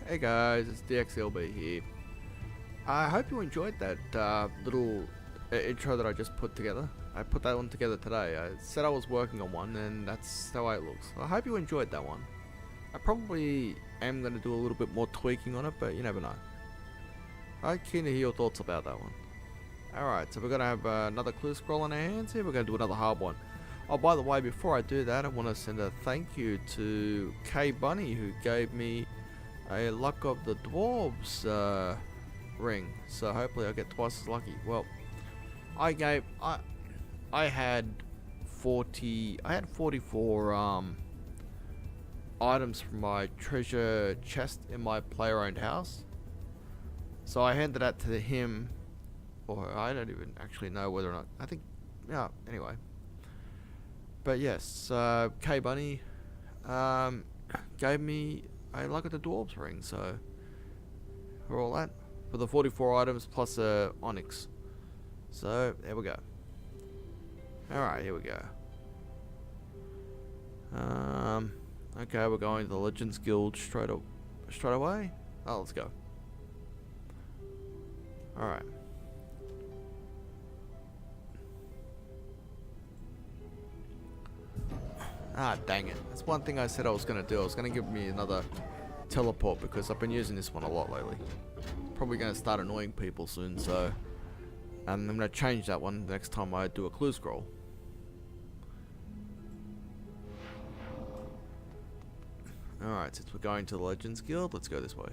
Hey guys, it's dxthelb here. I hope you enjoyed that little intro that I just put together. I put that one together today. I said I was working on one and that's the way it looks. I hope you enjoyed that one. I probably am going to do a little bit more tweaking on it, but you never know. I'm keen to hear your thoughts about that one. Alright, so we're going to have another clue scroll in our hands here. We're going to do another hard one. Oh, by the way, before I do that, I want to send a thank you to K Bunny, who gave me a Luck of the Dwarves ring. So hopefully I'll get twice as lucky. Well, I had 44 items from my treasure chest in my player-owned house. So I handed that to him, or I don't even actually know whether or not. I think, yeah. Anyway. But yes, K Bunny gave me a Luck of the Dwarves ring, so for all that, for the 44 items plus a onyx. So there we go. Alright, here we go. Okay, we're going to the Legends Guild straight away. Oh, let's go. Alright. Ah, dang it. That's one thing I said I was going to do. I was going to give me another teleport because I've been using this one a lot lately. Probably going to start annoying people soon, so I'm going to change that one the next time I do a clue scroll. Alright, since we're going to the Legends Guild, let's go this way.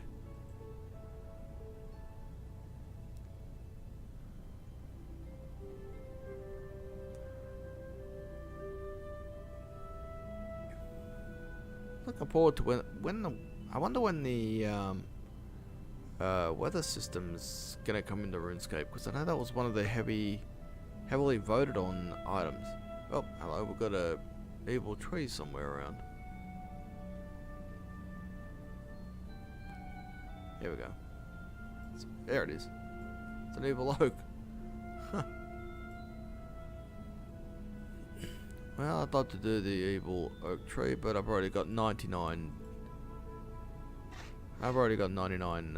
Looking forward to I wonder when the weather system's gonna come into RuneScape, because I know that was one of the heavily voted on items. Oh, hello, we've got a evil tree somewhere around. Here we go. There it is. It's an evil oak. Huh. Well, I'd love to do the evil oak tree, but I've already got 99. I've already got 99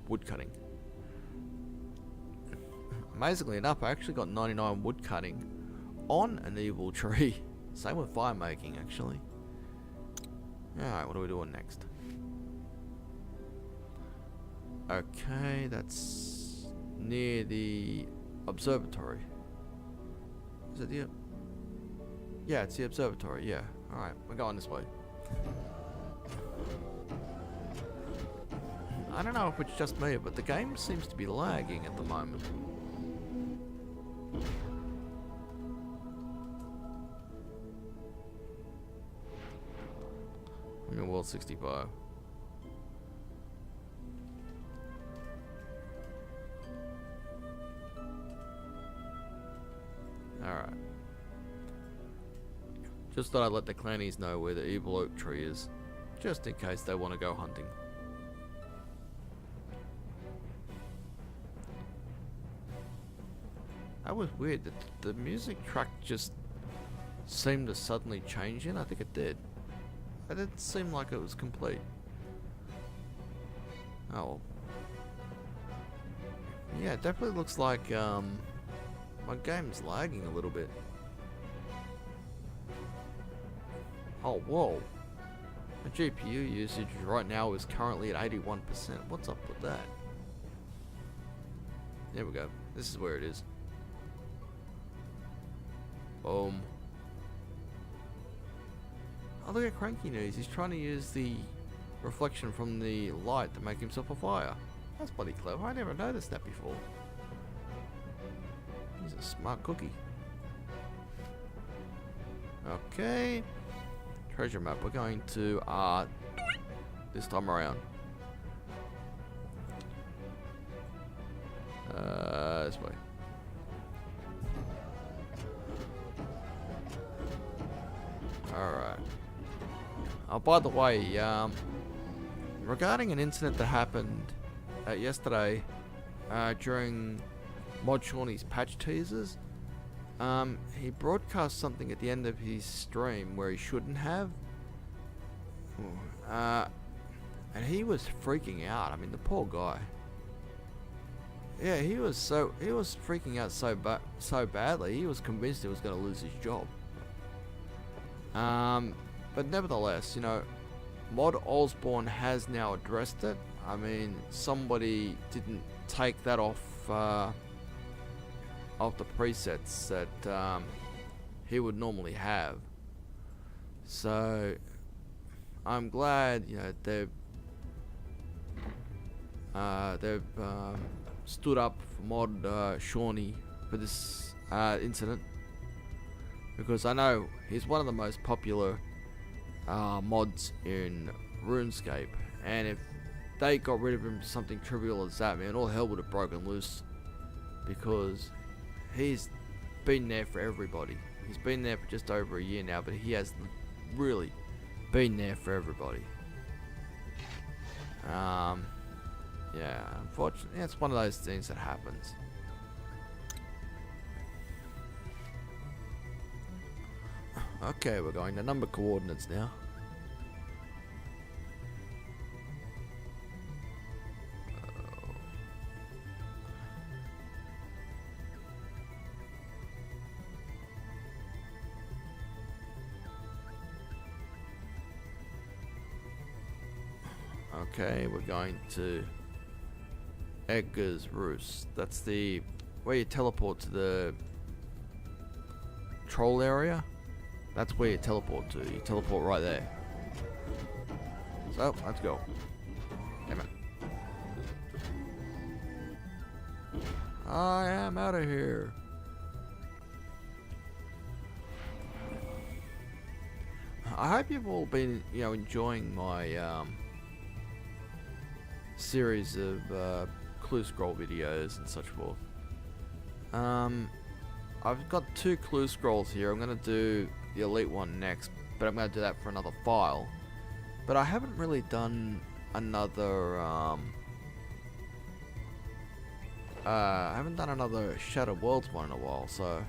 wood cutting. Amazingly enough, I actually got 99 wood cutting on an evil tree. Same with fire making, actually. Alright, what are we doing next? Okay, that's near the observatory. Is it the... Yeah, it's the observatory, yeah. Alright, we're going this way. I don't know if it's just me, but the game seems to be lagging at the moment. I'm in World 65. Alright. Just thought I'd let the clannies know where the evil oak tree is, just in case they want to go hunting. That was weird. The music track just seemed to suddenly change in. I think it did. It didn't seem like it was complete. Oh well. Yeah, it definitely looks like my game's lagging a little bit. Oh, whoa. My GPU usage right now is currently at 81%. What's up with that? There we go. This is where it is. Boom. Oh, look at Cranky News. He's trying to use the reflection from the light to make himself a fire. That's bloody clever. I never noticed that before. He's a smart cookie. Okay. Treasure map. We're going to this time around. This way. Alright. Oh, by the way, regarding an incident that happened yesterday during Mod Shawnee's patch teasers, he broadcast something at the end of his stream where he shouldn't have. And he was freaking out. I mean, the poor guy. Yeah, he was freaking out so badly. He was convinced he was going to lose his job. But nevertheless, you know, Mod Osborne has now addressed it. I mean, somebody didn't take that off the presets that he would normally have. So I'm glad, you know, they've stood up for Mod Shawnee for this incident, because I know he's one of the most popular mods in RuneScape, and if they got rid of him for something trivial as that, man, all hell would have broken loose, because he's been there for everybody. He's been there for just over a year now, but he has really been there for everybody. Yeah, unfortunately, it's one of those things that happens. Okay, we're going to number coordinates now. Okay, we're going to Edgar's Roost. That's the where you teleport to the troll area. That's where you teleport to. You teleport right there. So, let's go. Damn it. I am out of here. I hope you've all been, you know, enjoying my series of clue scroll videos and such forth. I've got 2 clue scrolls here. I'm gonna do the elite one next, but I'm gonna do that for another file. But I haven't really done another I haven't done another Shattered Worlds one in a while, so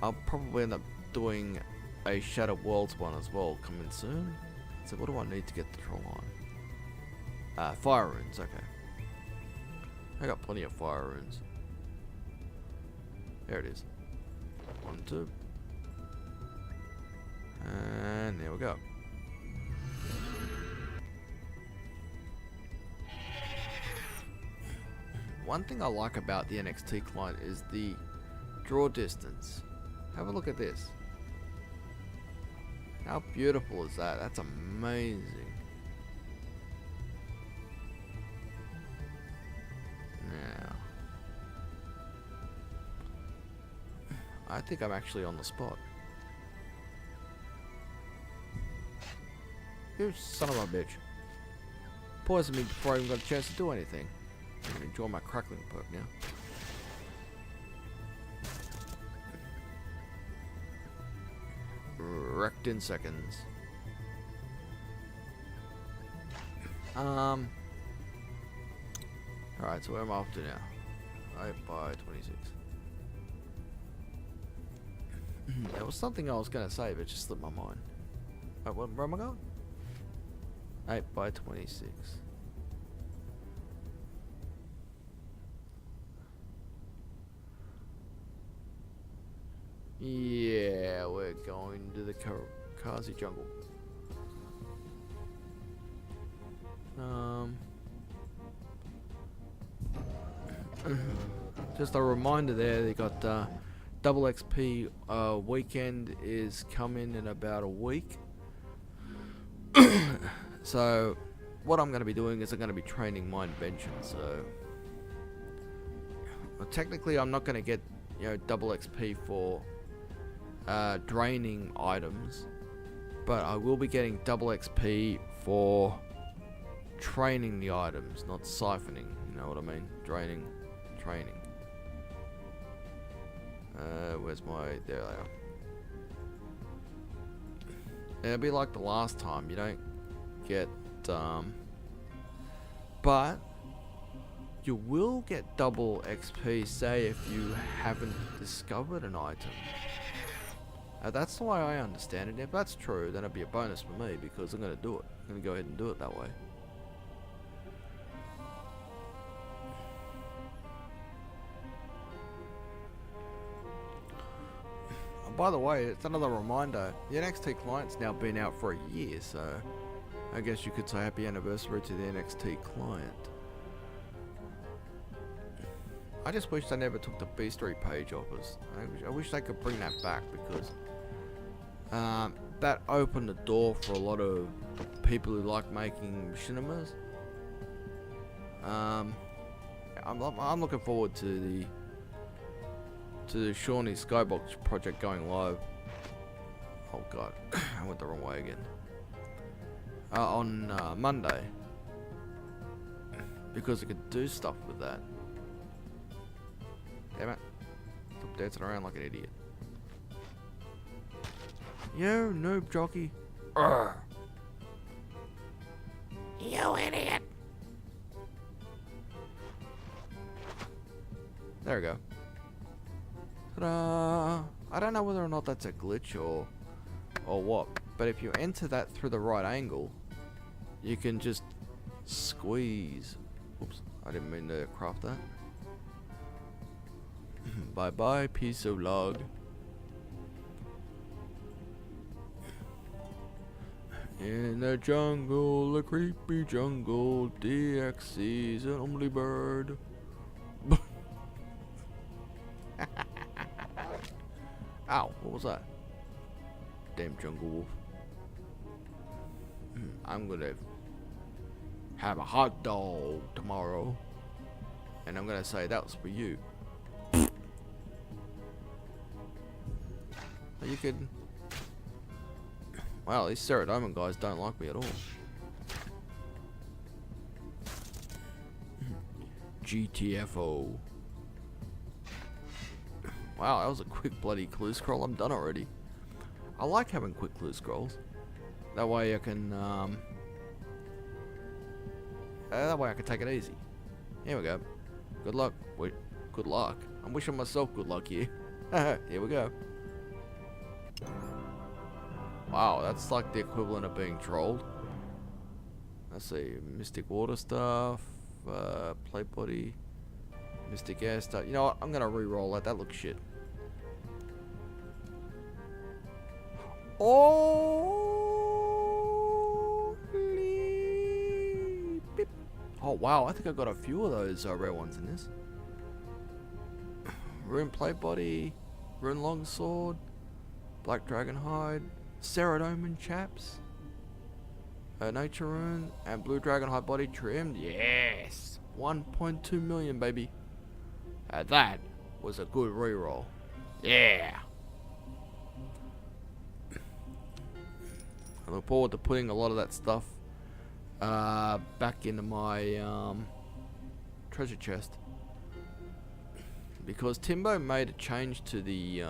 I'll probably end up doing a Shattered Worlds one as well coming soon. So what do I need to get the troll on? Fire runes, okay. I got plenty of fire runes. There it is. 1, 2. And there we go. One thing I like about the NXT client is the draw distance. Have a look at this. How beautiful is that? That's amazing. Now, I think I'm actually on the spot. You son of a bitch. Poisoned me before I even got a chance to do anything. I'm gonna enjoy my crackling perk now. Wrecked in seconds. Alright, so where am I off to now? 8 by 26. There was something I was gonna say, but it just slipped my mind. Where am I going? 8 by 26. Yeah, we're going to the Kazi jungle. Just a reminder there, they got double XP weekend is coming in about a week. So what I'm going to be doing is I'm going to be training my invention. So well, technically I'm not going to get, you know, double XP for draining items, but I will be getting double XP for training the items, not siphoning, you know what I mean? Draining, training. Where's my, there they are. It'll be like the last time, you don't get, but you will get double XP, say if you haven't discovered an item. That's the way I understand it. If that's true, then it'd be a bonus for me because I'm gonna do it. I'm gonna go ahead and do it that way. By the way, it's another reminder, the NXT client's now been out for a year, so I guess you could say happy anniversary to the NXT client. I just wish they never took the B-Street page off us. I wish they could bring that back because that opened the door for a lot of people who like making machinimas. I'm looking forward to the Shawnee Skybox project going live. Oh god, I went the wrong way again. On Monday, because I could do stuff with that. Damn it! Stop dancing around like an idiot. Yo, noob jockey. Urgh. You idiot. There we go. Ta-da! I don't know whether or not that's a glitch or what, but if you enter that through the right angle, you can just squeeze. Oops, I didn't mean to craft that. Bye bye, piece of log. In the jungle, the creepy jungle, DX sees an Oomlie bird. Ow, what was that? Damn jungle wolf. I'm gonna have a hot dog tomorrow. And I'm gonna say that was for you. Are you kidding? Wow, these Ceradoma guys don't like me at all. GTFO. Wow, that was a quick bloody clue scroll. I'm done already. I like having quick clue scrolls. That way I can take it easy. Here we go. Good luck. Wait, good luck. I'm wishing myself good luck here. Here we go. Wow, that's like the equivalent of being trolled. Let's see, Mystic Water stuff, Plate Body, Mystic Air stuff. You know what? I'm gonna re-roll that. That looks shit. Oh wow, I think I got a few of those rare ones in this. Rune Plate Body, Rune Longsword, Black Dragon Hide, Ceradoma chaps, Nature Rune, and Blue Dragon Hide Body trimmed. Yes! 1.2 million, baby. That was a good reroll. Yeah! I look forward to putting a lot of that stuff back into my treasure chest. Because Timbo made a change to the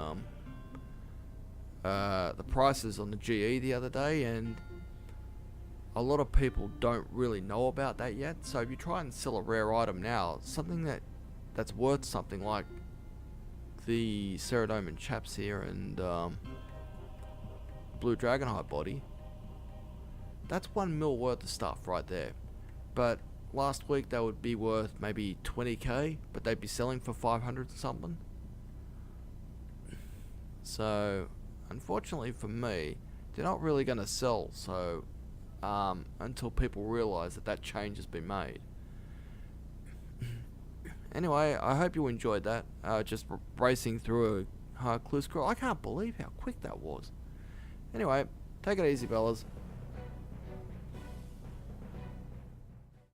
prices on the GE the other day, and a lot of people don't really know about that yet. So if you try and sell a rare item now, something that's worth something like the Ceradoma chaps here and Blue Dragonhide Body, that's 1 mil worth of stuff right there. But last week they would be worth maybe 20k, but they'd be selling for 500 something. So unfortunately for me, they're not really going to sell, so until people realize that change has been made. Anyway, I hope you enjoyed that. Just racing through a hard clue scroll. I can't believe how quick that was. Anyway, take it easy, fellas.